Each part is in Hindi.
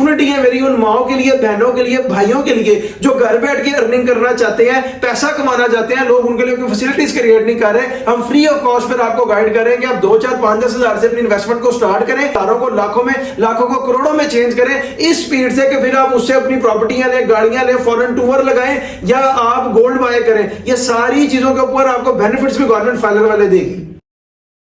अपॉर्चुनिटी है मेरी उन माओ के लिए, बहनों के लिए, भाइयों के लिए जो घर बैठ के अर्निंग करना चाहते हैं, पैसा कमाना चाहते हैं। लोग उनके लिए कोई फैसिलिटीज क्रिएट नहीं कर रहे। हम फ्री ऑफ कॉस्ट पर आपको गाइड करें कि आप 2, 4, 5, 10 हजार से अपनी इन्वेस्टमेंट को स्टार्ट करें, हजारों को लाखों में, लाखों को करोड़ों में चेंज करें इस स्पीड से कि फिर आप उससे अपनी प्रॉपर्टियां लें, गाड़ियां लें, फॉरेन टूर लगाएं या आप गोल्ड बाय करें। ये सारी चीजों के ऊपर आपको बेनिफिट्स भी गवर्नमेंट फाइलर वाले देगी।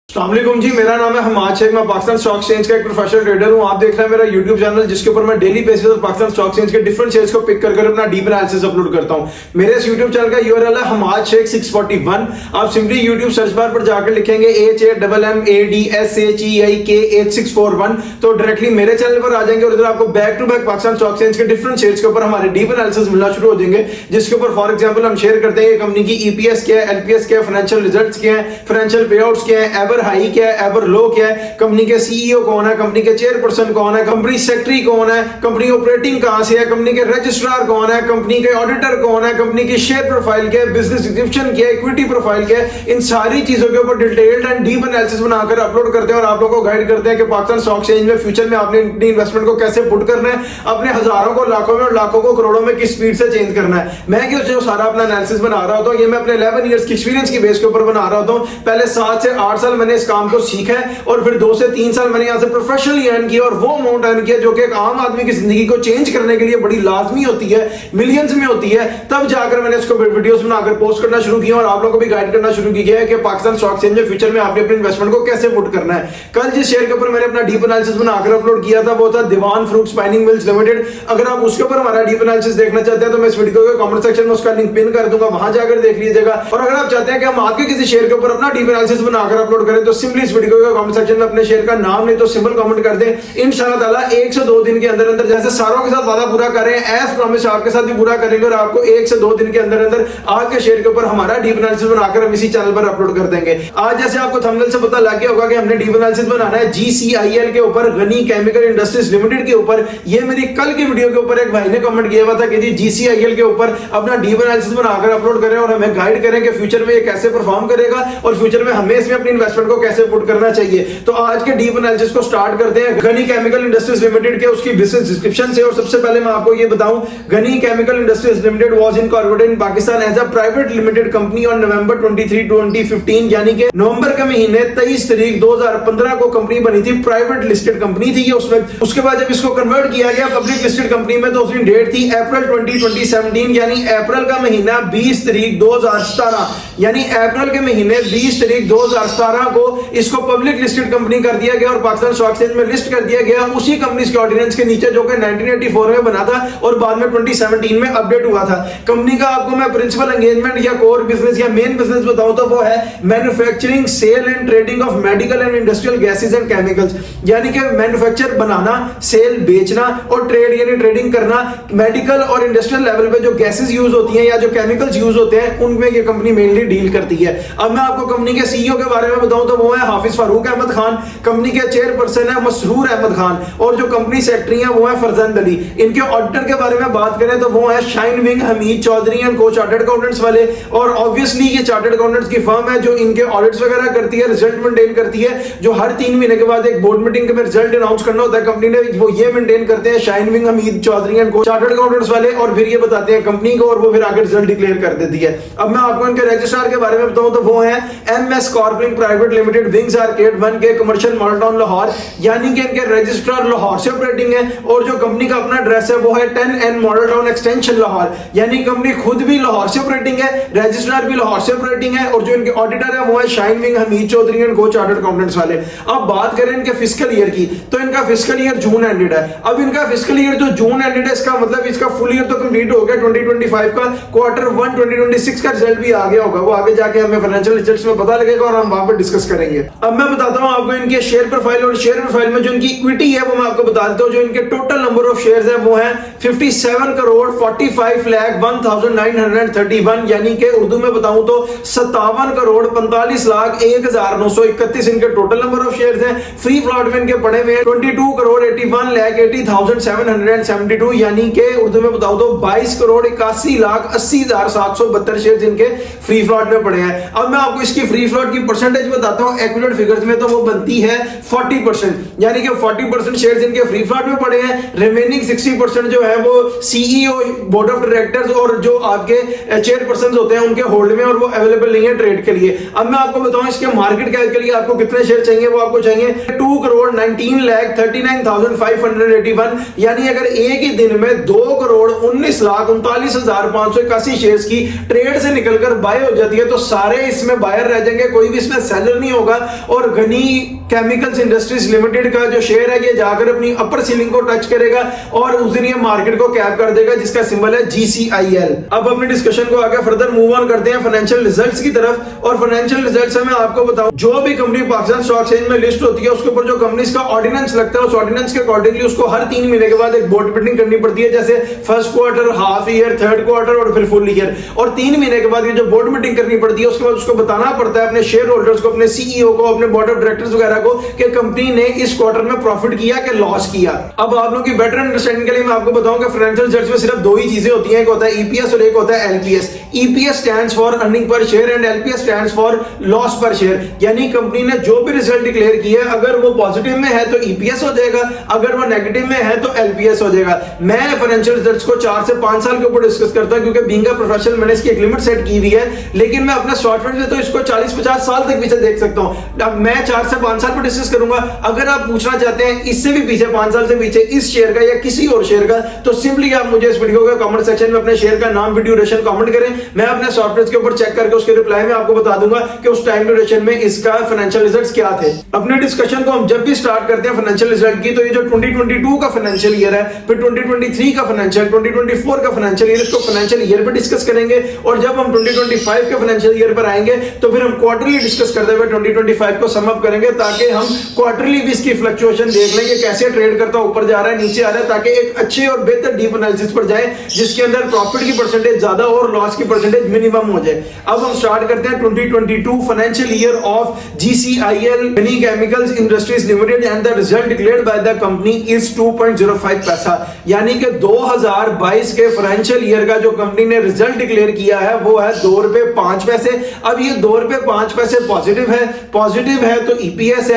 अस्सलाम वालेकुम जी, मेरा नाम है हमाद शेख। मैं पाकिस्तान स्टॉक एक्सचेंज का एक प्रोफेशनल ट्रेडर हूं। आप देख रहे हैं मेरा यूट्यूब चैनल जिसके ऊपर मैं डेली बेसिस पर पाकिस्तान स्टॉक एक्सचेंज के डिफरेंट शेयर्स को पिक कर अपना डीप एनालिसिस अपलोड करता हूं। मेरे इस यूट्यूब चैनल का यूआरएल है हमाद शेख 641। आप सिंपली यूट्यूब सर्च बार पर जाकर लिखेंगे HAMMADSHEIK8641 तो डायरेक्टली मेरे चैनल पर आ जाएंगे और इधर आपको back to back Pakistan stock exchange के डिफरेंट शेयर्स के ऊपर हमारे डीप एनालिसिस मिलना शुरू हो जाएंगे, जिसके ऊपर फॉर एग्जांपल हम शेयर करते हैं कंपनी की ईपीएस क्या है, एलपीएस क्या है, फाइनेंशियल रिजल्ट्स क्या है, फाइनेंशियल पे आउट्स क्या है, एवर हाई क्या है, एवर लो क्या है, कंपनी के सीईओ कौन है, कंपनी के चेयरपर्सन कौन है, कंपनी सेक्रेटरी कौन है, कंपनी ऑपरेटिंग कहां से है, कंपनी के रजिस्ट्रार कौन है, कंपनी के ऑडिटर कौन है, कंपनी की शेयर प्रोफाइल क्या है, बिजनेस डिस्क्रिप्शन क्या है, इक्विटी प्रोफाइल क्या है। इन सारी चीजों के ऊपर डिटेल्ड एंड डीप एनालिसिस बनाकर अपलोड करते हैं और आप लोगों को गाइड करते हैं कि पाकिस्तान स्टॉक एक्सचेंज में फ्यूचर में आपने अपनी इन्वेस्टमेंट को कैसे पुट करना है, अपने हजारों को लाखों में और लाखों को करोड़ों में किस स्पीड से चेंज करना है। मैं क्यों जो सारा अपना एनालिसिस बना रहा होता हूं, ये मैं अपने 11 इयर्स की एक्सपीरियंस की बेस के ऊपर बना रहा होता हूं। पहले 7 से 8 साल मैंने इस काम को सीखा है और फिर 2 से 3 साल मैंने यहां से प्रोफेशनली अर्न किया और वो अमाउंट अर्न किया जो कि एक आम आदमी की जिंदगी को चेंज करने के लिए बड़ी लाजमी होती है, मिलियंस में होती है। तब जाकर मैंने इसको वीडियोस बनाकर पोस्ट करना शुरू किया और आप लोगों को भी गाइड करना शुरू किया है कि पाकिस्तान स्टॉक एक्सचेंज में फ्यूचर में आपने अपनी इन्वेस्टमेंट को कैसे पुट करना है। कल जिस शेयर के ऊपर मैंने अपना डीप एनालिसिस बनाकर अपलोड किया था वो था दीवान फ्रूट स्पाइनिंग मिल्स लिमिटेड। अगर आप उसके ऊपर हमारा डीप एनालिसिस देखना चाहते हैं तो मैं इस वीडियो के कमेंट सेक्शन में उसका लिंक पिन कर दूंगा, वहां जाकर देख लीजिएगा। और अगर आप चाहते हैं कि हम आपके किसी शेयर के ऊपर अपना डीप एनालिसिस बनाकर अपलोड करें तो सिंपली इस वीडियो के कमेंट सेक्शन में अपने शेयर का नाम नहीं तो सिंपल कमेंट कर दें। इंशाअल्लाह ताला 1 से 2 दिन के अंदर अंदर जैसे सारों के साथ वादा पूरा कर रहे हैं, एज प्रॉमिस आपके साथ भी पूरा करेंगे और आपको 1 से 2 दिन के अंदर अंदर आपके शेयर के ऊपर हमारा डीप एनालिसिस बनाकर हम इसी चैनल पर अपलोड कर देंगे। आज जैसे आपको थंबनेल से पता लग गया होगा कि हमने डीप एनालिसिस बनाना है GCIL के ऊपर, गनी केमिकल इंडस्ट्रीज लिमिटेड के ऊपर। ये मेरी कल की वीडियो के ऊपर एक भाई ने कमेंट किया हुआ था कि जी GCIL के ऊपर अपना डीप एनालिसिस बनाकर अपलोड करें और हमें गाइड करें कि फ्यूचर में ये कैसे परफॉर्म करेगा और फ्यूचर में हमें इसमें अपनी इन्वेस्टमेंट को कैसे पुट करना चाहिए। तो आज के डीप एनालिसिस को स्टार्ट करते हैं गनी केमिकल इंडस्ट्रीज लिमिटेड के उसकी बिजनेस डिस्क्रिप्शन से। और सबसे पहले मैं आपको ये बताऊं, Ghani chemical industries limited was incorporated in Pakistan as a private limited company on November 23, 2015 यानी कि नवंबर के महीने 23 तारीख 2015 को कंपनी बनी थी। प्राइवेट लिस्टेड कंपनी थी ये उसमें। उसके बाद जब इसको कन्वर्ट किया गया पब्लिक लिस्टेड कंपनी में तो उसकी डेट थी अप्रैल 2017 यानी अप्रैल का महीना 20 तारीख 2017 यानी अप्रैल के महीने 20 तारीख 2017 को इसको पब्लिक लिस्टेड कंपनी कर दिया गया और पाकिस्तान स्टॉक एक्सचेंज में लिस्ट कर दिया गया उसी कंपनी के ऑर्डिनेंस के नीचे जो कि 1984 में बना था और बाद में 2017 में अपडेट हुआ था। कंपनी का आपको मैं प्रिंसिपल एंगेजमेंट या कोर बिजनेस या मेन बिजनेस बताऊं तो वो है manufacturing, sale and trading of medical and industrial gases and chemicals. यानी कि मैन्युफैक्चर बनाना, सेल बेचना और ट्रेड यानी ट्रेडिंग करना मेडिकल और इंडस्ट्रियल लेवल पे जो गैसेस यूज होती हैं या जो केमिकल्स यूज होते हैं उनमें ये कंपनी मेनली डील करती है। अब मैं आपको कंपनी के सीईओ के बारे में बताऊं तो वो है हाफिज फारूक अहमद खान, कंपनी के चेयरपर्सन है मसरूर अहमद खान और जो कंपनी सेक्रेटरी है वो है फरजंद अली। इनके ऑडिटर के बारे में बात करें तो वो है ShineWing Hameed Chaudhri and co chartered accountants वाले। और ऑब्वियसली ये चार्टर्ड अकाउंटेंट्स की फर्म है जो इनके ऑडिट्स वगैरह करती है, रिजल्ट मेंटेन करती है। जो हर 3 महीने के बाद एक बोर्ड मीटिंग में रिजल्ट अनाउंस करना होता है कंपनी ने, वो ये मेंटेन करते हैं ShineWing Hameed Chaudhri and co chartered accountants वाले और फिर ये बताते हैं कंपनी को और वो फिर आगे रिजल्ट डिक्लेयर कर देती है। अब मैं आपको इनके रजिस्ट्रार के बारे में बताऊं तो वो है MS corporate private limited wings arcade 1 के कमर्शियल मॉडल टाउन लाहौर यानी कि इनके रजिस्ट्रार लाहौर से ऑपरेटिंग है और जो कंपनी का अपना एड्रेस है वो है 10N model town extension Lahore यानी कंपनी खुद भी लाहौर से ऑपरेटिंग है, रजिस्ट्रार भी लाहौर से ऑपरेटिंग है और जो इनके ऑडिटर है वो है ShineWing Hameed Chaudhri and co chartered accountants वाले। अब बात करें इनके फिस्कल ईयर की तो इनका फिस्कल ईयर जून एंडेड है। अब इनका फिस्कल ईयर जो जून एंडेड है इसका मतलब इसका फुल ईयर तो कंप्लीट हो गया 2025 का, क्वार्टर 1 2026 का रिजल्ट भी आ गया होगा, वो आगे जाके हमें फाइनेंशियल रिजल्ट्स में पता लगेगा और हम वहां पर डिस्कस करेंगे। अब मैं बताता हूं आपको इनके शेयर प्रोफाइल और शेयर प्रोफाइल में जो इनकी इक्विटी है वो मैं आपको बता देता हूं। जो इनके टोटल नंबर ऑफ शेयर्स है वो है 57 करोड़ 45 लाख 1931 यानी कि उर्दू में बताऊं तो 57 करोड़ 45 लाख 1931 इनके टोटल नंबर ऑफ शेयर्स हैं। फ्री फ्लोट में इनके पड़े हुए 22 करोड़ 81 लाख 80,772 यानी कि उर्दू में बताऊं तो 22 करोड़ 81 लाख 80,772 शेयर्स इनके फ्री फ्लोट में पड़े हैं। अब मैं आपको इसकी फ्री फ्लोट की परसेंटेज बता बताता हूं एक्यूरेट फिगर्स में, तो वो बनती है 40%, यानी कि 40% शेयर्स इनके फ्री फ्लोट में पड़े हैं, रिमेनिंग 60% जो है वो सीईओ, बोर्ड ऑफ डायरेक्टर्स और जो आपके चेयरपर्सन होते हैं उनके होल्ड में, और वो अवेलेबल नहीं है ट्रेड के लिए। अब मैं आपको बताऊं इसके मार्केट कैप के लिए आपको कितने शेयर चाहिए, वो आपको चाहिए 2,19,39,581, यानी अगर एक ही दिन में 2,19,39,581 शेयर्स की ट्रेड से निकलकर बाय हो जाती है तो सारे इसमें बायर रह जाएंगे, कोई भी इसमें सेलर नहीं होगा। और गनी केमिकल्स इंडस्ट्रीज लिमिटेड का जो शेयर है ये जाकर अपनी अपर सीलिंग को टच करेगा और उस दिन ये मार्केट को कैप कर देगा, जिसका सिंबल है GCIL। अब अपने डिस्कशन को आगे फर्दर मूव ऑन करते हैं फाइनेंशियल रिजल्ट्स की तरफ। और फाइनेंशियल रिजल्ट्स में आपको बताऊं, जो भी कंपनी पाकिस्तान स्टॉक एक्सचेंज में लिस्ट होती है उसके ऊपर जो कंपनीज का ऑर्डिनेंस लगता है, उस ऑर्डिनेंस के अकॉर्डिंगली उसको हर 3 महीने के बाद एक बोर्ड मीटिंग करनी पड़ती है, जैसे first quarter, half year, third quarter और फिर फुल ईयर। और 3 महीने के बाद ये जो बोर्ड मीटिंग करनी पड़ती है उसके बाद उसको बताना पड़ता है अपने शेयर होल्डर्स को, अपने सीईओ को, अपने बोर्ड ऑफ डायरेक्टर्स वगैरह को कि कंपनी ने इस क्वार्टर में प्रॉफिट किया कि लॉस किया। अब आप लोगों की बेटर अंडरस्टैंडिंग के लिए मैं आपको बताऊं कि फाइनेंशियल रिजल्ट्स में सिर्फ 2 ही चीजें होती हैं, एक होता है ईपीएस और एक होता है LPS. EPS stands for earning per share and LPS stands for loss पर शेयर, यानी कंपनी ने जो भी रिजल्ट डिक्लेयर किया है अगर वो पॉजिटिव में है तो ईपीएस हो जाएगा, अगर वो नेगेटिव में है तो एलपीएस हो जाएगा। मैं फाइनेंशियल रिजल्ट्स को 4 से 5 साल के ऊपर डिस्कस करता हूं क्योंकि बीइंग अ प्रोफेशनल मैंने इसकी एक लिमिट सेट की हुई है, लेकिन मैं अपने सॉफ्टवेयर में तो इसको 40-50 साल तक पीछे देख सकता हूं। अब मैं 4 से 5 साल पर डिस्कस करूंगा। अगर आप पूछना चाहते हैं इससे भी पीछे 5 साल से पीछे इस शेयर का या किसी और शेयर का, तो सिंपली आप मुझे इस वीडियो के कमेंट सेक्शन में अपने शेयर का नाम, वीडियो ड्यूरेशन कमेंट करें। मैं अपने सॉफ्टवेयर के ऊपर चेक करके उसके रिप्लाई में आपको बता दूंगा कि उस टाइम ड्यूरेशन में इसका फाइनेंशियल रिजल्ट्स क्या थे। अपने डिस्कशन को हम जब भी स्टार्ट करते हैं फाइनेंशियल रिजल्ट की, तो ये जो 2022 का फाइनेंशियल ईयर है, फिर 2023 का फाइनेंशियल, 2024 का फाइनेंशियल ईयर, इसको फाइनेंशियल ईयर पे डिस्कस करेंगे। और जब हम 2025 के फाइनेंशियल ईयर पर आएंगे तो फिर हम क्वार्टरली डिस्कस करते हुए 2025 को सम अप करेंगे, ताकि हम क्वार्टरली भी इसकी फ्लक्चुएशन देख लेंगे कैसे ट्रेड करता है, ऊपर जा रहा है, नीचे आ रहा है, ताकि एक अच्छे और बेहतर डीप एनालिसिस पर जाए जिसके अंदर प्रॉफिट की परसेंटेज ज्यादा और लॉस की परसेंटेज मिनिमम हो जाए। अब हम स्टार्ट करते हैं 2022 financial year of GCIL Ghani chemicals industries limited and the result declared by the company is 2.05 paisa, यानी कि 2022 के फाइनेंशियल ईयर का जो कंपनी ने रिजल्ट डिक्लेयर किया है वो है ₹2.05। अब ये ₹2.05 पॉजिटिव है तो ईपीएस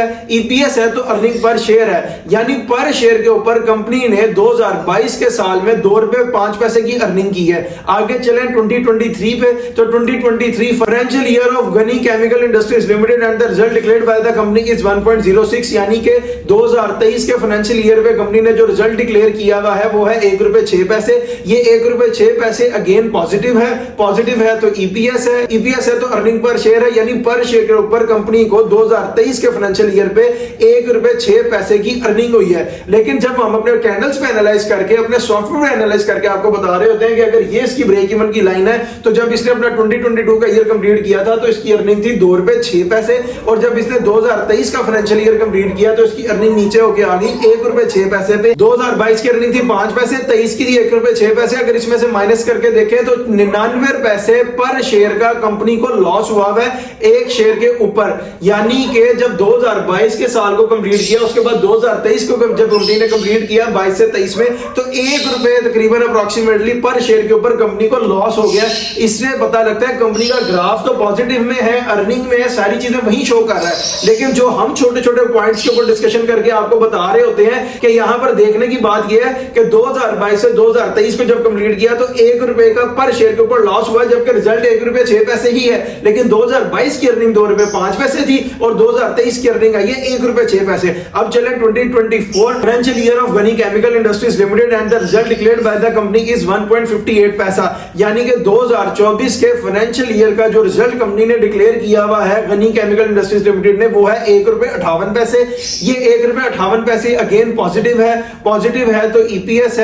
है तो अर्निंग पर शेयर है, यानी पर शेयर के ऊपर कंपनी ने 2022 के साल में ₹2.05 की अर्निंग की है। आगे चलें 2023 पे, तो 2023 financial year of Ghani chemical industries limited and the result declared by the company is 1.06, यानी कि 2023 के फाइनेंशियल ईयर में कंपनी ने जो रिजल्ट डिक्लेयर किया हुआ है वो है ₹1.06। ये ₹1.06 अगेन पॉजिटिव है तो ईपीएस है तो अर्निंग पर शेयर है, यानी पर शेयर के ऊपर कंपनी को 2023 के फाइनेंशियल ईयर पे ₹1.06 की अर्निंग हुई है। लेकिन जब हम अपने कैंडल्स पे एनालाइज करके, अपने सॉफ्टवेयर में एनालाइज करके आपको बता रहे होते हैं कि अगर ये इसकी ब्रेक इवन की लाइन है, तो जब इसने अपना 2022 का ईयर कंप्लीट किया था तो इसकी अर्निंग थी ₹2.06, और जब इसने 2023 का फाइनेंशियल ईयर कंप्लीट किया तो इसकी अर्निंग नीचे होकर आ गई ₹1.06 पे। 2022 की अर्निंग थी 5 पैसे, 23 की थी ₹1.06। अगर इसमें से माइनस करके देखें तो 99 पैसे पर शेयर का कंपनी को लॉस हुआ है एक शेयर के ऊपर, यानी कि जब 2022 के साल को कंप्लीट किया उसके बाद 2023 को जब कंपनी ने कंप्लीट किया 22 से 23 में, तो ₹1 तकरीबन अप्रोक्सीमेटली पर शेयर के ऊपर कंपनी को लॉस हो गया। इससे पता लगता है कंपनी का ग्राफ तो पॉजिटिव में है, अर्निंग में है, सारी चीजें वही शो कर रहा है, लेकिन जो हम छोटे छोटे पॉइंट्स के ऊपर डिस्कशन करके आपको बता रहे होते हैं कि यहां पर देखने की बात यह है कि 2022 से 2023 को जब कंप्लीट किया तो ₹1 का पर शेयर के ऊपर लॉस हुआ, जबकि रिजल्ट ₹1.06 ही है, लेकिन 2022 की अर्निंग ₹2.05 थी और 2023 की अर्निंग आई है ₹1.06। अब चलें 2024 financial year of Ghani chemical industries limited and the result declared by the company is 1.58 paisa, यानी कि 2024 के फाइनेंशियल ईयर का जो रिजल्ट कंपनी ने डिक्लेयर किया हुआ है गनी केमिकल इंडस्ट्रीज लिमिटेड ने, वो है ₹1.58। ये ₹1.58 अगेन पॉजिटिव है तो ईपीएस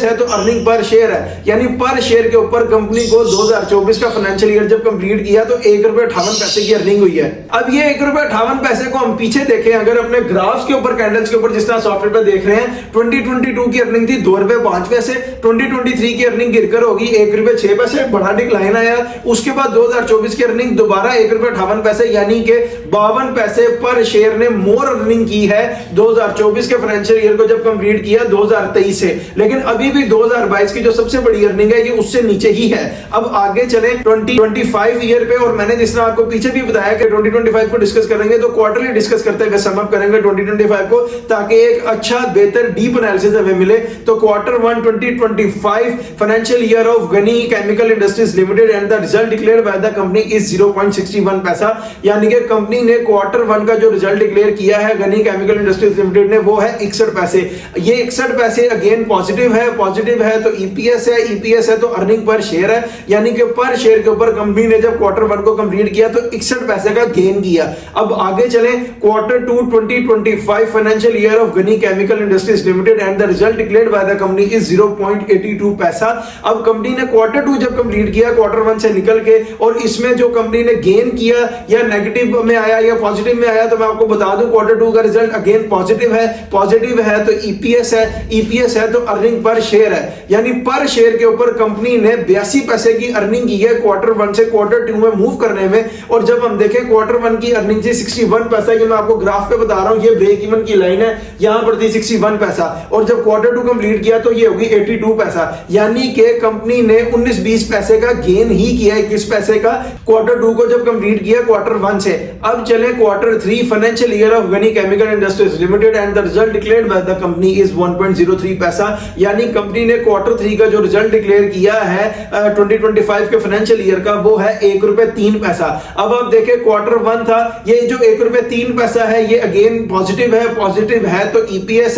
है तो अर्निंग पर शेयर है, यानी पर शेयर के ऊपर कंपनी को 2024 का फाइनेंशियल ईयर जब कंप्लीट किया तो ₹1.58 की अर्निंग हुई है। अब ये ₹1.58 को हम पीछे देखें, अगर अपने ग्राफ्स के ऊपर, कैंडल्स के ऊपर जिस तरह सॉफ्टवेयर पे देख रहे हैं, 2022 की अर्निंग थी ₹2.05, 2023 की अर्निंग गिरकर होगी ₹1.06, बड़ा डिक्लाइन आया। उसके बाद 2024 की अर्निंग दोबारा ₹1.58, यानी कि 52 पैसे पर शेयर ने मोर अर्निंग की है 2024 के फाइनेंशियल ईयर को जब कंप्लीट किया 2023 से, लेकिन अभी भी 2022 की जो सबसे बड़ी अर्निंग है ये उससे नीचे ही है। अब आगे चले 2025 ईयर पे, और मैंने जिस तरह आपको पीछे भी बताया कि 2025 को डिस्कस करेंगे तो क्वार्टरली डिस्कस करते हुए सम अप करेंगे 2025 को, ताकि एक अच्छा बेहतर डीप एनालिसिस हमें मिले। तो quarter 1 2025 financial year of Ghani chemical industries limited and the result declared by the company is 0.61 paisa, यानी कि कंपनी ने क्वार्टर 1 का जो रिजल्ट डिक्लेयर किया है गनी केमिकल इंडस्ट्रीज लिमिटेड ने, वो है 61 पैसे। ये 61 पैसे अगेन पॉजिटिव है तो ईपीएस है तो अर्निंग पर शेयर है, यानी कि पर शेयर के ऊपर कंपनी ने जब क्वार्टर 1 को कंप्लीट किया तो 61 पैसे का गेन किया। अब आगे चलें, quarter 2 2025 financial year of Ghani chemical industries limited and the result declared by the company is 0.82 paisa. अब कंपनी ने क्वार्टर 2 जब कंप्लीट किया क्वार्टर 1 से निकल के, और इसमें जो कंपनी ने गेन किया या नेगेटिव में आया या पॉजिटिव में आया, तो मैं आपको बता दूं क्वार्टर 2 का रिजल्ट अगेन पॉजिटिव है तो ईपीएस है तो अर्निंग पर शेयर है, यानी पर शेयर के ऊपर कंपनी ने 82 पैसे की अर्निंग की है क्वार्टर 1 से क्वार्टर 2 में मूव करने में। और जब हम देखें क्वार्टर 1 की अर्निंग थी 61 पैसा, ये मैं आपको ग्राफ पे बता रहा हूं, ये ब्रेक इवन की लाइन है, यहां पर थी 61 पैसा, और जब क्वार्टर 2 कंप्लीट किया तो ये होगी 82 पैसा, यानी कि कंपनी ने 19-20 पैसे का गेन ही किया, 21 पैसे का क्वार्टर 2 को जब कंप्लीट किया क्वार्टर 1 से। अब चले quarter 3 financial year of Ghani chemical industries limited and the result declared by the company is 1.03 paisa, यानी कंपनी ने क्वार्टर 3 का जो रिजल्ट डिक्लेयर किया है 2025 के फाइनेंशियल ईयर का, वो है ₹1.03 पैसा। अब आप देखें क्वार्टर 1 था, ये जो ₹1.03 पैसा है ये अगेन पॉजिटिव है तो ईपीएस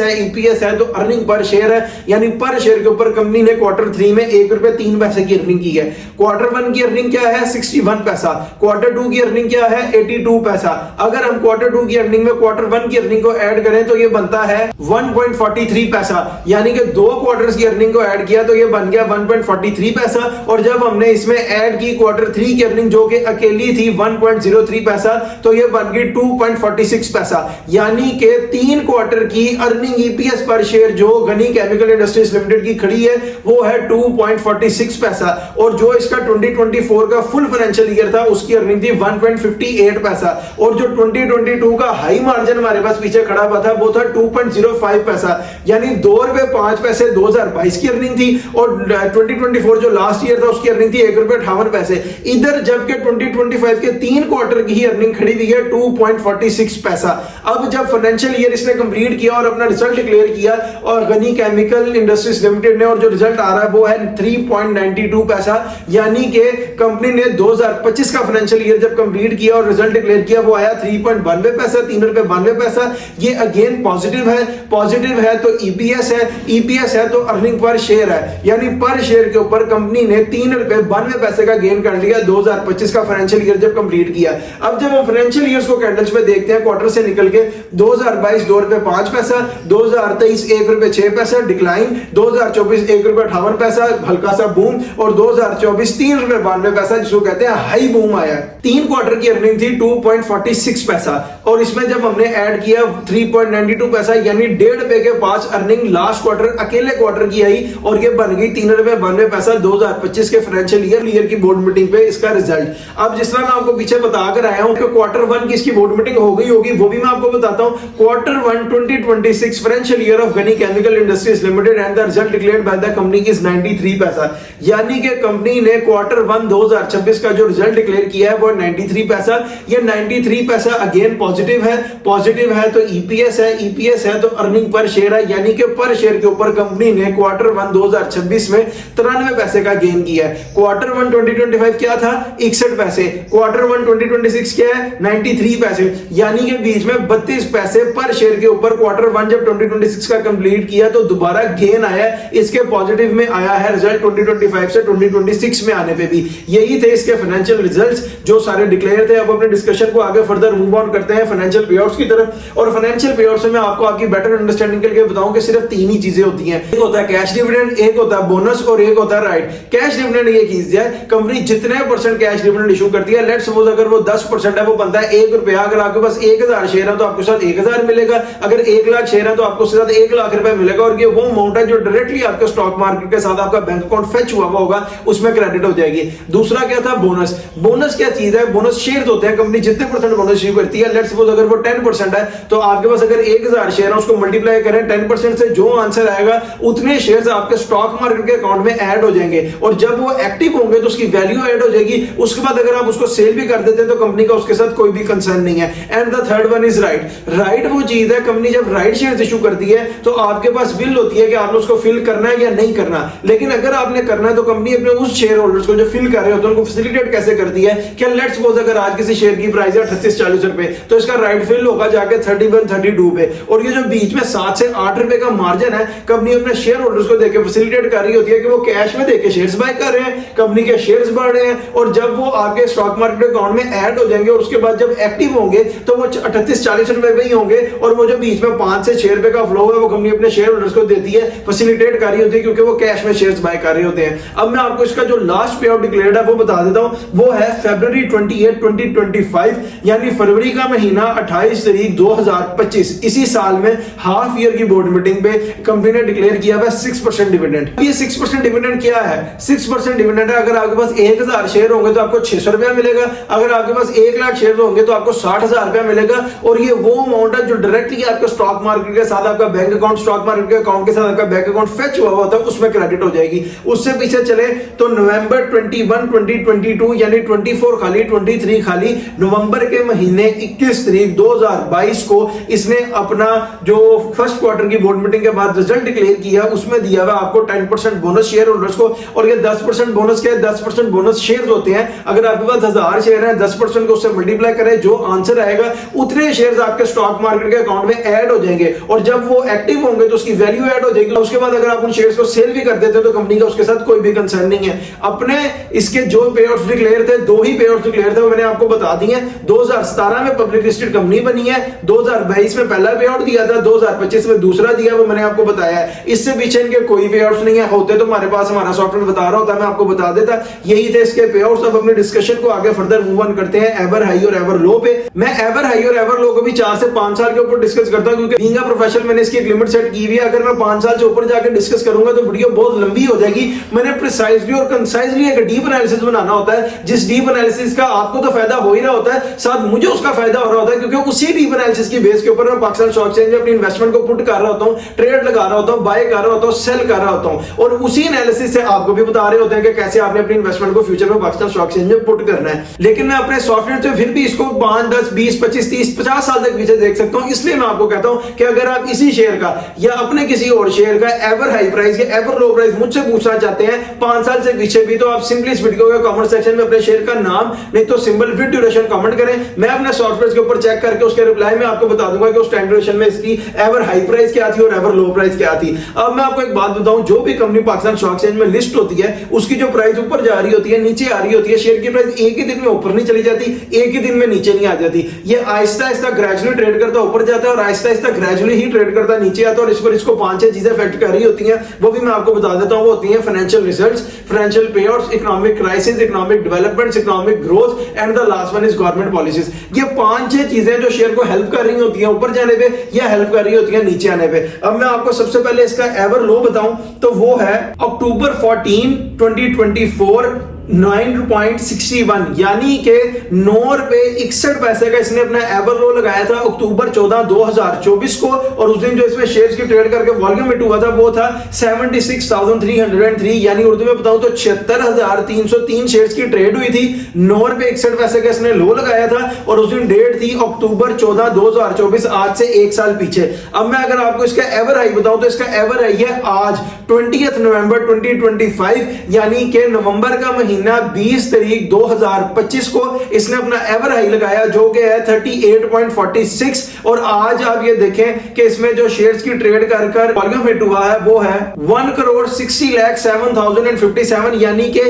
है तो अर्निंग पर शेयर है, यानी पर शेयर के ऊपर कंपनी ने क्वार्टर 3 में ₹1.03 पैसे की अर्निंग की है। क्वार्टर 1 की अर्निंग क्या है 61 पैसा, क्वार्टर 2 की अर्निंग क्या है 82 पैसा। अगर हम क्वार्टर 2 की अर्निंग में क्वार्टर 1 की अर्निंग को ऐड करें तो ये बनता है 1.43 पैसा, यानी कि 2 क्वार्टर्स की अर्निंग को ऐड किया तो ये बन गया 1.43 पैसा। और जब हमने इसमें ऐड की क्वार्टर 3 की अर्निंग जो कि अकेली थी 1.03 पैसा, तो ये बन गई 2.46 पैसा, यानी कि 3 क्वार्टर की अर्निंग ईपीएस पर शेयर जो गनी केमिकल इंडस्ट्रीज लिमिटेड की खड़ी है वो है 2.46 पैसा। और जो इसका 2024 का फुल फाइनेंशियल ईयर था उसकी अर्निंग थी 1.58 पैसा, और जो 2022 का हाई मार्जिन हमारे पास पीछे खड़ा हुआ था वो था 2.05 पैसा, यानी ₹2.05 2022 की अर्निंग थी, और 2024 जो लास्ट ईयर था उसकी अर्निंग थी ₹1.58। इधर जबकि 2025 के 3 क्वार्टर की ही अर्निंग खड़ी हुई है 2.46 पैसा। अब जब फाइनेंशियल ईयर इसने कंप्लीट किया और अपना रिजल्ट डिक्लेयर किया और गनी केमिकल इंडस्ट्रीज लिमिटेड ने, और जो रिजल्ट आ रहा है वो है 3.92 पैसा, यानी कि कंपनी ने 2025 का फाइनेंशियल ईयर जब कंप्लीट किया और रिजल्ट डिक्लेयर किया वो आया 3.92 पैसा, ₹3.92 पैसा। ये अगेन पॉजिटिव है तो ईपीएस है तो अर्निंग पर शेयर है, यानी पर शेयर के ऊपर कंपनी ने ₹3.92 पैसे का गेन कर लिया 2025 का फाइनेंशियल ईयर जब कंप्लीट किया। अब जब हम फाइनेंशियल ईयर्स को कैंडल्स में देखते हैं क्वार्टर से निकल के, 2022 ₹2.05 पैसा, 2023 ₹1.06 पैसा डिक्लाइन, 2024 ₹1.58 पैसा हल्का सा बूम, और 2024 ₹3.92 पैसा जिसको कहते हैं हाई बूम आया। 3 क्वार्टर की अर्निंग थी 2.46 पैसा, और इसमें जब हमने ऐड किया 3.92 पैसा, यानी ₹1.5 के पास अर्निंग लास्ट क्वार्टर अकेले क्वार्टर की आई, और ये बन गई ₹3.92 पैसा 2025 के फाइनेंशियल ईयर की बोर्ड मीटिंग पे इसका रिजल्ट। अब जिस तरह मैं आपको पीछे बता कर आया हूं कि क्वार्टर 1 की इसकी बोर्ड मीटिंग हो गई होगी, वो भी मैं आपको बताता हूं। Quarter 1 2026 financial year of Ghani chemical industries limited and the result declared by the company is 93 paisa, यानी कि कंपनी ने क्वार्टर 1 2026 का जो रिजल्ट डिक्लेयर किया है वो 93 पैसा। ये 93 पैसा अगेन पॉजिटिव है तो ईपीएस है तो अर्निंग पर शेयर है, यानी कि पर शेयर के ऊपर कंपनी ने क्वार्टर 1 2026 में 93 पैसे का गेन किया है। क्वार्टर 1 2025 क्या था 61 पैसे, क्वार्टर 1 2026 क्या है 93 पैसे, यानी कि बीच में 32 पैसे पर शेयर के ऊपर क्वार्टर 1 जब 2026 का कंप्लीट किया तो दोबारा गेन आया, इसके पॉजिटिव में आया है रिजल्ट 2025 से 2026 में आने पे भी। यही थे इसके फाइनेंशियल रिजल्ट्स जो सारे डिक्लेयर थे। अब अपने डिस्कशन को आगे फर्दर मूव ऑन करते हैं फाइनेंशियल पेआउट्स की तरफ। और फाइनेंशियल पेआउट्स में आपको आपकी बेटर अंडरस्टैंडिंग के लिए बताऊं कि सिर्फ 3 ही चीजें होती हैं, एक होता है कैश डिविडेंड, एक होता है बोनस और एक होता है राइट। कैश डिविडेंड ये चीज है कंपनी जितने % कैश डिविडेंड इशू करती है, लेट्स सपोज अगर वो 10% है वो बनता है ₹1। अगर आपके पास 1000 शेयर है तो आपके साथ 1000 मिलेगा, अगर 1 लाख शेयर है तो आपको उसके साथ 1 लाख रुपए मिलेगा, और ये वो अमाउंट है जो डायरेक्टली आपके स्टॉक मार्केट के साथ आपका बैंक अकाउंट फेच हुआ होगा उसमें क्रेडिट हो जाएगी। दूसरा क्या था बोनस। बोनस क्या चीज है, बोनस शेयर्स होते हैं, कंपनी जितने % बोनस इशू करती है, लेट्स सपोज अगर वो 10% है तो आपके पास अगर 1000 शेयर है उसको मल्टीप्लाई करें 10% से, जो आंसर आएगा उतने शेयर्स आपके स्टॉक मार्केट के अकाउंट में ऐड हो जाएंगे, और जब वो एक्टिव होंगे तो उसकी वैल्यू ऐड हो जाएगी। उसके बाद अगर आप उसको सेल भी कर देते हैं तो तो कंपनी का उसके साथ कोई भी कंसर्न नहीं है। And the third one is right वो चीज है, कंपनी जब राइट शेयर इशू करती है तो आपके पास बिल होती है कि आपने उसको फिल करना है या नहीं करना। लेकिन अगर आपने करना है तो कंपनी अपने उस शेयर होल्डर्स को जो फिल कर रहे होते हैं उनको फैसिलिटेट कैसे करती है कि लेट्स सपोज अगर आज किसी शेयर की प्राइस है 38-40 रुपए तो इसका राइट फिल होगा जाके 31-32 पे, और ये जो बीच में 7 से 8 रुपए का मार्जिन है कंपनी अपने शेयर होल्डर्स को देके फैसिलिटेट कर रही होती है कि वो कैश में देके शेयर्स बाय कर रहे हैं, कंपनी के शेयर्स बढ़ रहे हैं, और जब वो आपके स्टॉक मार्केट अकाउंट में ऐड हो जाएंगे और उसके बाद जब एक्टिव होंगे तो वो 38-40 रुपए पे ही होंगे, और वो जो बीच में 5 से 6 रुपए का फ्लो है वो कंपनी अपने शेयर होल्डर्स को देती है, फैसिलिटेट कर रही होती है क्योंकि वो कैश में शेयर्स बाय कर रहे होते हैं। अब मैं आपको इसका जो लास्ट पे आउट डिक्लेयर्ड है वो बता देता हूं, वो है February 28, 2025 यानी फरवरी का महीना 28 तारीख 2025। इसी साल में हाफ ईयर की बोर्ड मीटिंग पे कंपनी ने डिक्लेयर किया हुआ 6% डिविडेंड। ये 6% डिविडेंड क्या है? 6% डिविडेंड है, अगर आपके पास 1000 शेयर होंगे तो आपको 600 रुपया मिलेगा, अगर आपके पास 1 लाख शेयर होंगे तो आपको 60,000 रुपया मिलेगा, और ये वो अमाउंट है जो डायरेक्टली आपके स्टॉक मार्केट के साथ आपका बैंक अकाउंट, स्टॉक मार्केट के अकाउंट के साथ आपका बैंक अकाउंट फेच हुआ होता है उसमें क्रेडिट हो जाएगी। उससे पीछे चले तो नवंबर 21, 2022 यानी 24 खाली 23 खाली नवंबर के महीने 21 तारीख 2022 को इसने अपना जो फर्स्ट क्वार्टर की बोर्ड मीटिंग के बाद रिजल्ट डिक्लेयर किया, उसमें दिया हुआ आपको 10% बोनस शेयर होल्डर्स को, और ये 10% बोनस क्या है? 10% बोनस शेयर होते हैं। अगर आपके पास 1000 शेयर है 10% को उससे मल्टीप्लाई करें, जो आंसर आएगा उतने शेयर्स आपके स्टॉक मार्केट के अकाउंट में ऐड हो जाएंगे, और जब वो एक्टिव होंगे तो उसकी वैल्यू ऐड हो जाएगी। उसके बाद अगर आप उन शेयर्स को सेल भी कर देते हो तो कंपनी का उसके साथ कोई भी कंसर्न नहीं है। अपने इसके जो पेआउट्स डिक्लेयर थे, 2 ही पेआउट्स डिक्लेयर थे, वो मैंने आपको बता दिए। 2017 में पब्लिक लिस्टेड कंपनी बनी है, 2022 में पहला पेआउट दिया था, 2025 में दूसरा दिया, वो मैंने आपको बताया है। इससे पीछे इनके कोई पेआउट्स नहीं है, होते तो हमारे पास हमारा सॉफ्टवेयर बता रहा होता, मैं आपको बता देता। यही थे इसके पेआउट्स। अब अपने डिस्कशन को आगे फर्दर मूव ऑन करते हैं एवर हाई और एवर लो पे। मैं एवर हाई और एवर लो को भी 4 से 5 साल के ऊपर डिस्कस करता हूं, क्योंकि बीइंग अ प्रोफेशनल मैंने इसकी एक लिमिट सेट की हुई है। अगर मैं 5 साल से ऊपर जाकर डिस्कस करूंगा तो वीडियो बहुत लंबी हो जाएगी। मैंने प्रिसाइजली और कंसाइजली एक डीप एनालिसिस बनाना होता है, जिस डीप एनालिसिस का आपको तो फायदा हो ही रहा होता है, साथ मुझे उसका फायदा हो रहा होता है, क्योंकि उसी डीप एनालिसिस की बेस के ऊपर मैं पाकिस्तान स्टॉक एक्सचेंज में अपनी इन्वेस्टमेंट को पुट कर रहा होता हूं, ट्रेड लगा रहा होता हूं, बाय कर रहा होता हूं, सेल कर रहा होता हूं, और उसी एनालिसिस से आपको भी बता रहे होते हैं कि कैसे आपने अपनी इन्वेस्टमेंट को फ्यूचर में पाकिस्तान स्टॉक एक्सचेंज में पुट करना है। लेकिन मैं अपने सॉफ्टवेयर से फिर भी इसको 5, 10, 20, 25, 30, 50 साल तक पीछे देख सकता हूं। इसलिए मैं आपको कहता हूं कि अगर आप इसी शेयर का या अपने किसी और शेयर का एवर हाई प्राइस या एवर लो प्राइस मुझसे पूछना चाहते हैं 5 साल से पीछे भी, तो आप सिंपली इस वीडियो के कमेंट सेक्शन में अपने शेयर का नाम नहीं तो सिंबल विद ड्यूरेशन कमेंट करें। मैं अपने सॉफ्टवेयर के ऊपर चेक करके उसके रिप्लाई में आपको बता दूंगा कि उस टाइम ड्यूरेशन में इसकी एवर हाई प्राइस क्या थी और एवर लो प्राइस क्या थी। अब मैं आपको एक बात बताऊं, जो भी कंपनी पाकिस्तान स्टॉक एक्सचेंज में लिस्ट होती है उसकी जो प्राइस ऊपर जा रही होती है, नीचे आ रही होती है, शेयर की प्राइस एक ही दिन में ऊपर नहीं चली जाती, एक ही दिन में नीचे नहीं आ जाती। ये आहिस्ता आहिस्ता ग्रेजुअली ट्रेड करता ऊपर जाता है और आहिस्ता आहिस्ता ग्रेजुअली ही ट्रेड करता नीचे आता है, और इस पर इसको 5-6 चीजें इफेक्ट कर रही होती हैं, वो भी मैं आपको बता देता हूं। वो होती हैं financial results, financial पेआउट्स, economic crisis, economic developments, economic growth and the last one is government policies. ये 5-6 चीजें जो शेयर को हेल्प कर रही होती हैं ऊपर जाने पे या हेल्प कर रही होती हैं नीचे आने पे। अब मैं आपको सबसे पहले इसका एवर लो बताऊं तो वो है अक्टूबर 14, 2024 9.61 यानी कि 9 रुपए 61 पैसे का इसने अपना एवर लो लगाया था अक्टूबर 14, 2024 को, और उस दिन जो इसमें शेयर्स की ट्रेड करके वॉल्यूम हिट हुआ था वो था 76,303 यानी उर्दू में बताऊं तो 76,303 शेयर्स की ट्रेड हुई थी। 9 रुपए 61 पैसे का इसने लो लगाया था और उस दिन डेट थी अक्टूबर 14, 2024, आज से 1 साल पीछे। अब मैं अगर आपको इसका एवर हाई बताऊं तो इसका एवर हाई है आज 20 नवंबर 2025 यानी कि नवंबर का महीना 20 तारीख 2025 को इसने अपना एवर हाई लगाया जो कि है 38.46, और आज आप ये देखें कि इसमें जो शेयर्स की ट्रेड कर वॉल्यूम हिट हुआ है वो है 1,60,07,057 यानी कि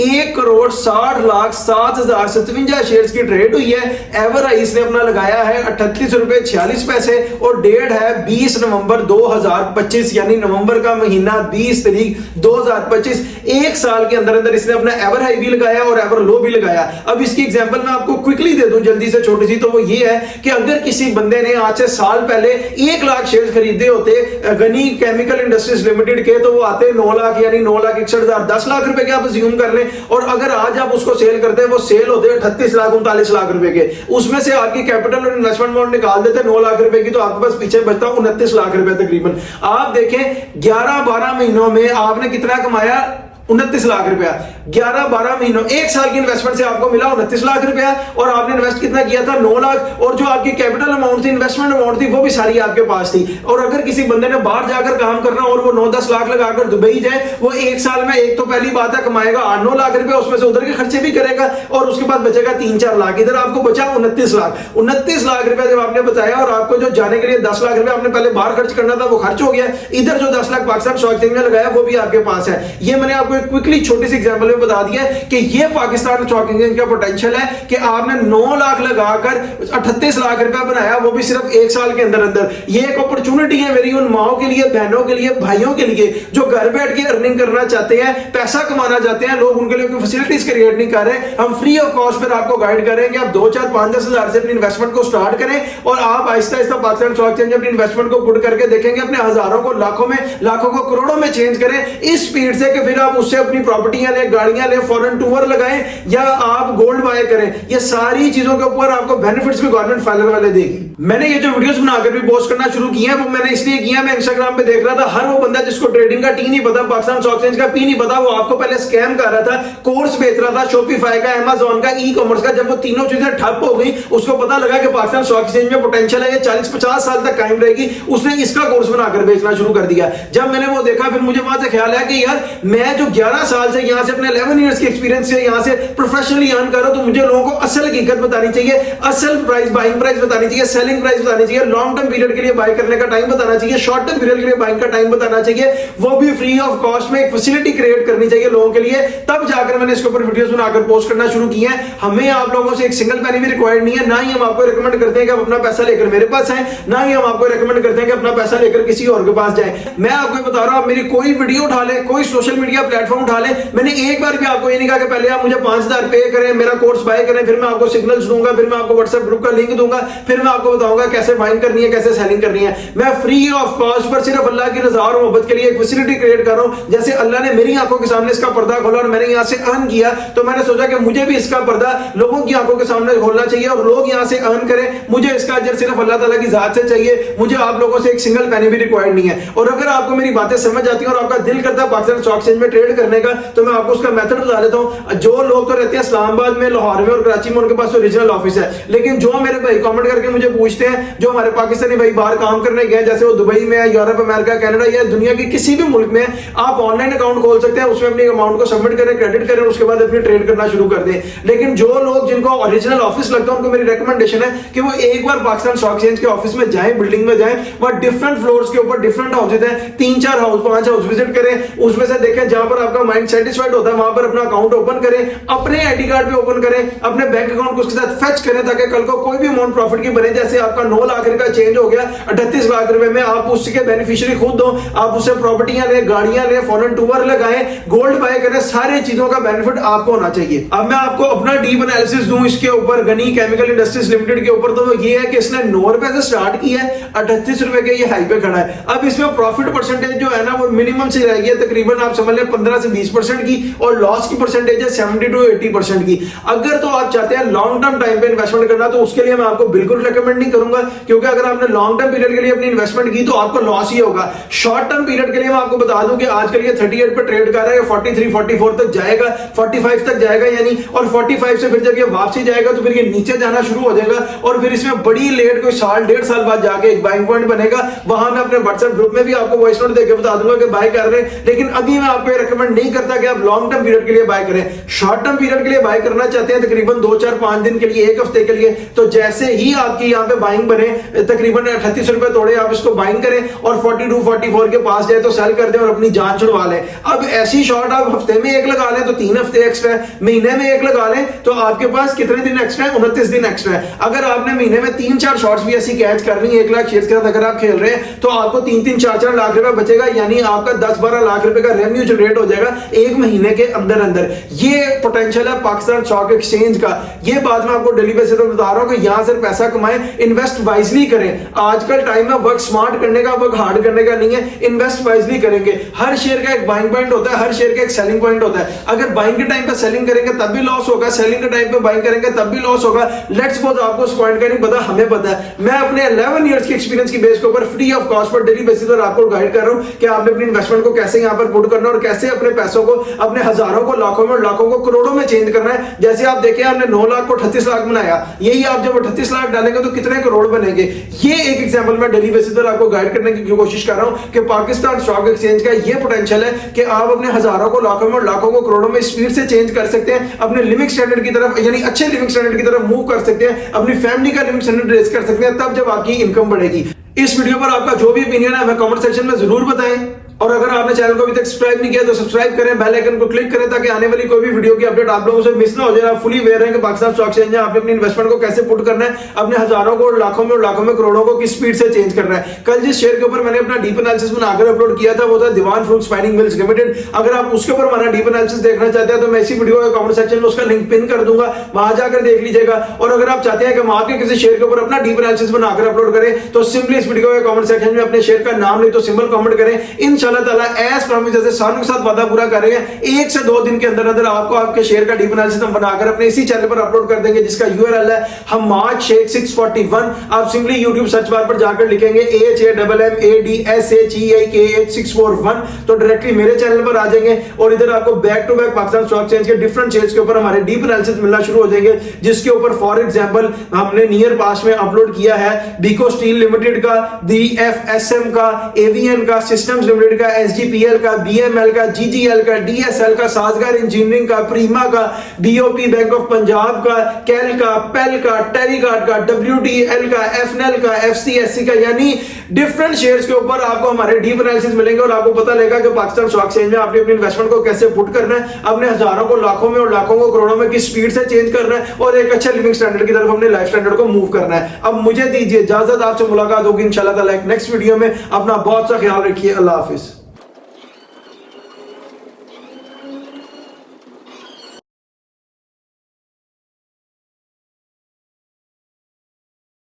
1,60,07,057 शेयर्स की ट्रेड हुई है। एवर हाई इसने अपना लगाया है 38 रुपए 46 पैसे और डेट है 20 नवंबर 2025 यानी नवंबर का महीना 20 तारीख 2025। 1 साल के अंदर अंदर इसने अपना एवर हाई भी लगाया और एवर लो भी लगाया। अब इसकी एग्जांपल मैं आपको क्विकली दे दूं जल्दी से छोटी सी, तो वो ये है कि अगर किसी बंदे ने आज से साल पहले 1 लाख शेयर खरीदे होते गनी केमिकल इंडस्ट्रीज लिमिटेड के, तो वो आते 9 लाख यानी 9,61,000 10 लाख रुपए के आप अज्यूम कर लें, और अगर आज आप उसको सेल करते हैं वो सेल होते 38 लाख 39 लाख रुपए के, उसमें से आपकी कैपिटल और इन्वेस्टमेंट अमाउंट निकाल देते 9 लाख रुपए की, तो आपके पास पीछे बचता 29 लाख रुपए तकरीबन। आप देखें 11-12 महीनों में आपने कितना कमाया, 29 लाख रुपया, 11-12 महीनों 1 साल की इन्वेस्टमेंट से आपको मिला 29 लाख रुपया, और आपने इन्वेस्ट कितना किया था 9 लाख, और जो आपकी कैपिटल अमाउंट थी, इन्वेस्टमेंट अमाउंट थी, वो भी सारी आपके पास थी। और अगर किसी बंदे ने बाहर जाकर काम करना और वो 9-10 लाख लगाकर दुबई जाए, वो 1 साल में, एक तो पहली बात है, कमाएगा 8-9 लाख रुपया, उसमें से उधर के खर्चे भी करेगा, और उसके बाद बचेगा 3-4 लाख, इधर आपको बचा 29 लाख। 29 लाख रुपया जब आपने बताया, और आपको जो जाने के लिए 10 लाख रुपया आपने पहले बाहर खर्च करना था वो खर्च हो गया, इधर जो 10 लाख पाकिस्तान स्टॉक एक्सचेंज में लगाया वो भी आपके पास है। ये मैंने आपको एक क्विकली छोटी सी एग्जांपल में बता दिया कि ये पाकिस्तान स्टॉक एक्सचेंज का पोटेंशियल है कि आपने 9 लाख लगाकर 38 लाख रुपया बनाया, वो भी सिर्फ 1 साल के अंदर अंदर। ये एक अपॉर्चुनिटी है मेरी उन माओं के लिए, बहनों के लिए, भाइयों के लिए जो घर बैठ के अर्निंग करना चाहते हैं, पैसा कमाना चाहते हैं। लोग उनके लिए कोई फैसिलिटीज क्रिएट नहीं कर रहे, हम फ्री ऑफ कॉस्ट पर आपको गाइड करेंगे। आप 2, 4, 5, 10 हजार से अपनी इन्वेस्टमेंट को स्टार्ट करें, और आप आहिस्ता आहिस्ता पाकिस्तान स्टॉक एक्सचेंज अपनी इन्वेस्टमेंट को पुट करके देखेंगे अपने हजारों को लाखों में, लाखों को करोड़ों में चेंज करें इस स्पीड से कि फिर आप उससे अपनी प्रॉपर्टियां लें, गाड़ियां लें, फॉरेन टूर लगाएं, या आप गोल्ड बाय करें। ये सारी चीजों के ऊपर आपको बेनिफिट्स भी गवर्नमेंट फाइनल वाले देगी। मैंने ये जो वीडियोस बनाकर भी पोस्ट करना शुरू किया है, वो मैंने इसलिए किया, मैं इंस्टाग्राम पे देख रहा था हर वो बंदा जिसको ट्रेडिंग का टी नहीं पता, पाकिस्तान स्टॉक एक्सचेंज का पी नहीं पता, वो आपको पहले स्कैम कर रहा था, कोर्स बेच रहा था, शॉपिफाई का, अमेज़न का, ई कॉमर्स का। जब वो तीनों चीजें ठप हो गई, उसको पता लगा कि पाकिस्तान स्टॉक एक्सचेंज में पोटेंशियल है, ये 40-50 साल तक कायम रहेगी, उसने इसका कोर्स बनाकर बेचना शुरू कर दिया। जब मैंने वो देखा, फिर मुझे वहां से ख्याल आया कि यार मैं जो 11 साल से यहां से अपने 11 इयर्स के एक्सपीरियंस से यहां से प्रोफेशनली अर्न कर रहा हूं, तो मुझे लोगों को असल हकीकत बतानी चाहिए, असल प्राइस, बाइंग प्राइस बतानी चाहिए, सेलिंग प्राइस बतानी चाहिए, लॉन्ग टर्म पीरियड के लिए बाय करने का टाइम बताना चाहिए, शॉर्ट टर्म पीरियड के लिए बाइंग का टाइम बताना चाहिए, वो भी फ्री ऑफ कॉस्ट में एक फैसिलिटी क्रिएट करनी चाहिए लोगों के लिए। तब जाकर मैंने इसके ऊपर वीडियोस बनाकर पोस्ट करना शुरू किया है। हमें आप लोगों से एक सिंगल पैनी भी रिक्वायर्ड नहीं है, ना ही हम आपको रिकमेंड करते हैं कि आप अपना पैसा लेकर मेरे पास आए, ना ही हम आपको रिकमेंड करते हैं कि अपना पैसा लेकर किसी और के पास जाए। मैं आपको बता रहा हूं, आप मेरी कोई वीडियो उठा ले, कोई सोशल मीडिया प्लेटफॉर्म उठा ले, मैंने एक बार भी आपको ये नहीं कहा कि पहले आप मुझे 5000 पे करें, मेरा कोर्स बाय करें, फिर मैं आपको सिग्नल्स दूंगा, फिर मैं आपको व्हाट्सएप ग्रुप का लिंक दूंगा, फिर मैं आपको बताऊंगा कैसे बाइंग करनी है, कैसे सेलिंग करनी है। मैं फ्री ऑफ कॉस्ट पर सिर्फ अल्लाह की रजा और मोहब्बत के लिए एक फैसिलिटी क्रिएट कर रहा हूं। जैसे अल्लाह ने मेरी आंखों के सामने इसका पर्दा खोला और मैंने यहां से अर्न किया, तो मैंने सोचा कि मुझे भी इसका पर्दा लोगों की आंखों के सामने खोलना चाहिए और लोग यहां से अर्न करें। मुझे इसका अजर सिर्फ अल्लाह ताला की जात से चाहिए, मुझे आप लोगों से एक सिंगल पैनी भी रिक्वायर्ड नहीं है। और अगर आपको मेरी बातें समझ आती हैं और आपका दिल करता है पाकिस्तान स्टॉक एक्सचेंज में ट्रेड करने का, तो मैं आपको उसका मेथड बता देता हूं। जो लोग तो रहते हैं इस्लामाबाद में, लाहौर में और कराची में, उनके पास तो रीजनल ऑफिस है, लेकिन जो मेरे भाई कमेंट करके मुझे पूछते हैं, जो हमारे पाकिस्तानी भाई बाहर काम करने गए, जैसे वो दुबई में, यूरोप, अमेरिका, कनाडा या दुनिया के किसी भी मुल्क में, आप ऑनलाइन अकाउंट खोल सकते हैं, उसमें अपनी अमाउंट को सबमिट करें, क्रेडिट करें, उसके बाद अपनी ट्रेड करना शुरू कर दें। लेकिन जो लोग जिनको ओरिजिनल ऑफिस लगता है, उनको मेरी रिकमेंडेशन है कि वो एक बार पाकिस्तान स्टॉक एक्सचेंज के ऑफिस में जाएं, बिल्डिंग में जाएं, वहां डिफरेंट फ्लोर्स के ऊपर डिफरेंट हाउसेज हैं, 3-4 हाउस, 5 हाउस विजिट करें, उसमें से देखें जहां पर आपका माइंड सेटिस्फाइड होता है, वहां पर अपना अकाउंट ओपन करें, अपने आईडी कार्ड पे ओपन करें, अपने बैंक अकाउंट को उसके साथ फेच करें, ताकि कल को कोई भी अमाउंट प्रॉफिट की बने। जैसे आपका 9 लाख रुपया चेंज हो गया 38 लाख रुपए में, आप उसके बेनिफिशियरी खुद हो, आप उससे प्रॉपर्टियां ले, गाड़ियां ले, फॉरेन टूर लगाएं, गोल्ड बाय करें, सारी चीजों का बेनिफिट आपको होना चाहिए। अब मैं आपको अपना डीप एनालिसिस दूं इसके ऊपर, गनी केमिकल इंडस्ट्रीज लिमिटेड के ऊपर, तो वो ये है कि इसने 9 रुपए से स्टार्ट किया है, 38 रुपए के ये हाई पे खड़ा है। अब इसमें प्रॉफिट परसेंटेज जो है ना, वो मिनिमम से रहेगी तकरीबन आप समझ लें 15 से 20% की, और लॉस की परसेंटेज है 70 to 80% की। अगर तो आप चाहते हैं लॉन्ग टर्म टाइम पे इन्वेस्टमेंट करना, तो उसके लिए मैं आपको बिल्कुल रिकमेंड नहीं करूंगा, क्योंकि अगर आपने लॉन्ग टर्म पीरियड के लिए अपनी इन्वेस्टमेंट की तो आपको लॉस ही होगा। शॉर्ट टर्म पीरियड के लिए मैं आपको बता दूं कि आजकल ये 38 पे ट्रेड कर रहा है, 43-44 तक जाएगा, 45 तक जाएगा यानी, और 45 से फिर जब ये वापसी जाएगा तो फिर ये नीचे जाना शुरू हो जाएगा, और फिर इसमें बड़ी लेट कोई साल 1.5 साल बाद जाके एक बाइंग पॉइंट बनेगा। वहां मैं अपने व्हाट्सएप ग्रुप में भी आपको वॉइस नोट देकर बता दूंगा कि बाय कर रहे हैं, लेकिन अभी मैं आपको रिकमेंड नहीं करता कि आप लॉन्ग टर्म पीरियड के लिए बाय करें। शॉर्ट टर्म पीरियड के लिए बाय करना चाहते हैं तकरीबन 2, 4, 5 दिन के लिए, 1 हफ्ते के लिए, तो जैसे ही आपकी यहाँ पे बाइंग बने, तकरीबन 38 रुपए तोड़े, आप इसको बाइंग करें और 42-44 के पास जाए तो सेल कर दें और अपनी जान छुड़वा लें। अब ऐसी शॉर्ट आप हफ्ते में 1 लगा लें तो 3 हफ्ते एक्स्ट्रा है, महीने में 1 लगा लें तो आपके पास कितने दिन एक्स्ट्रा है? 29 दिन एक्स्ट्रा है। अगर आपने महीने में 3-4 शॉट्स भी ऐसी कैच करनी है 1 लाख शेयर के साथ अगर आप खेल रहे हैं, तो आपको 3-3, 4-4 लाख रुपए बचेगा, यानी आपका 10-12 लाख रुपए का रेवेन्यू जनरेट हो जाएगा 1 महीने के अंदर अंदर। ये पोटेंशियल है पाकिस्तान स्टॉक एक्सचेंज का। ये बात मैं आपको डेली बेसिस पे बता रहा हूं कि यहां से पैसा कमाएं, इन्वेस्ट वाइजली करें। आजकल टाइम में वर्क स्मार्ट करने का, वर्क हार्ड करने का नहीं है, इन्वेस्ट वाइजली करेंगे। हर शेयर का एक बाइंग पॉइंट होता है, हर शेयर का एक सेलिंग पॉइंट होता है। अगर बाइंग के टाइम पे सेलिंग करेंगे तब भी लॉस होगा, सेलिंग के टाइम पे बाइंग करेंगे तब भी लॉस होगा। लेट्स सपोज आपको इस पॉइंट का नहीं पता, हमें पता है। मैं अपने 11 इयर्स के एक्सपीरियंस की बेस के ऊपर free of cost per daily basis पर आपको गाइड कर रहा हूं कि आपने अपनी इन्वेस्टमेंट को कैसे यहां पर पुट करना है और कैसे अपने पैसों को, अपने हजारों को लाखों में और लाखों को करोड़ों में चेंज करना है। जैसे आप देखिए, आपने 9 लाख को 38 लाख बनाया, यही आप जब 38 लाख डालेंगे तो कितने करोड़ बनेंगे। ये एक एग्जांपल मैं डेली बेसिस पर आपको गाइड करने की कोशिश कर रहा हूं कि पाकिस्तान स्टॉक एक्सचेंज का ये पोटेंशियल है कि आप अपने हजारों को, लाखों में और लाखों को करोड़ों में स्पीड से चेंज कर सकते हैं, अपने लिविंग स्टैंडर्ड की तरफ, यानी अच्छे लिविंग स्टैंडर्ड की तरफ मूव कर सकते हैं, अपनी फैमिली का लिविंग स्टैंडर्ड रेज कर सकते हैं, तब जब आपकी इनकम बढ़ेगी। इस वीडियो पर आपका जो भी ओपिनियन है हमें कमेंट सेक्शन में जरूर बताएं, और अगर आपने चैनल को अभी तक सब्सक्राइब नहीं किया तो सब्सक्राइब करें, बेल आइकन को क्लिक करें ताकि आने वाली कोई भी वीडियो की अपडेट आप लोगों से मिस ना हो जाए। आप फुली अवेयर हैं कि पाकिस्तान स्टॉक एक्सचेंज में आपने अपनी इन्वेस्टमेंट को कैसे पुट करना है, अपने हजारों को, लाखों में और लाखों में, करोड़ों को किस स्पीड से चेंज करना है। कल जिस शेयर के ऊपर मैंने अपना डीप एनालिसिस बनाकर अपलोड किया था वो था दीवान फ्रूट स्पाइनिंग मिल्स लिमिटेड। अगर आप उसके ऊपर हमारा डीप एनालिसिस देखना चाहते हैं तो मैं इसी वीडियो के कमेंट सेक्शन में उसका लिंक पिन कर दूंगा, वहां जाकर देख लीजिएगा। और अगर आप चाहते हैं कि हम आपके किसी शेयर के ऊपर अपना डीप एनालिसिस बनाकर अपलोड करें तो सिंपली इस वीडियो के कमेंट सेक्शन में अपने शेयर का नाम नहीं तो सिंबल कमेंट करें। इंशाल्लाह ताला एज प्रॉमिस, जैसे सानू के साथ वादा पूरा कर रहे हैं, 1 से 2 दिन के अंदर अंदर आपको आपके शेयर का डीप एनालिसिस हम बनाकर अपने इसी चैनल पर अपलोड कर देंगे, जिसका यूआरएल है हम्माद शेख 641। आप सिंपली यूट्यूब सर्च बार पर जाकर लिखेंगे HAMMADSHEIK 641 तो डायरेक्टली मेरे चैनल पर आ जाएंगे, और इधर आपको back to back Pakistan stock exchange के डिफरेंट शेयर्स के ऊपर हमारे डीप एनालिसिस मिलना शुरू हो जाएंगे, जिसके ऊपर फॉर एग्जांपल हमने नियर पास्ट में अपलोड किया है बीको स्टील लिमिटेड का, DFSM का, एवीएन का, सिस्टम्स लिमिटेड का, SGPL का, BML का, GGL का, DSL का, साजगार इंजीनियरिंग का, प्रीमा का, BOP बैंक ऑफ पंजाब का, कैल का, पेल का, टेलीगार्ड का, WTL का, FNL का, FCSC का, यानी डिफरेंट शेयर्स के ऊपर आपको हमारे डीप एनालिसिस मिलेंगे और आपको पता लगेगा कि पाकिस्तान स्टॉक एक्सचेंज में आपने अपनी इन्वेस्टमेंट को कैसे पुट करना है, अपने हजारों को, लाखों में और लाखों को, करोड़ों में किस स्पीड से चेंज करना है, और एक अच्छे लिविंग स्टैंडर्ड की तरफ अपने लाइफ स्टैंडर्ड को मूव करना है। अब मुझे दीजिए इजाजत, आपसे मुलाकात होगी इंशाल्लाह ताला एक नेक्स्ट वीडियो में। अपना बहुत सा ख्याल रखिए, अल्लाह हाफिज।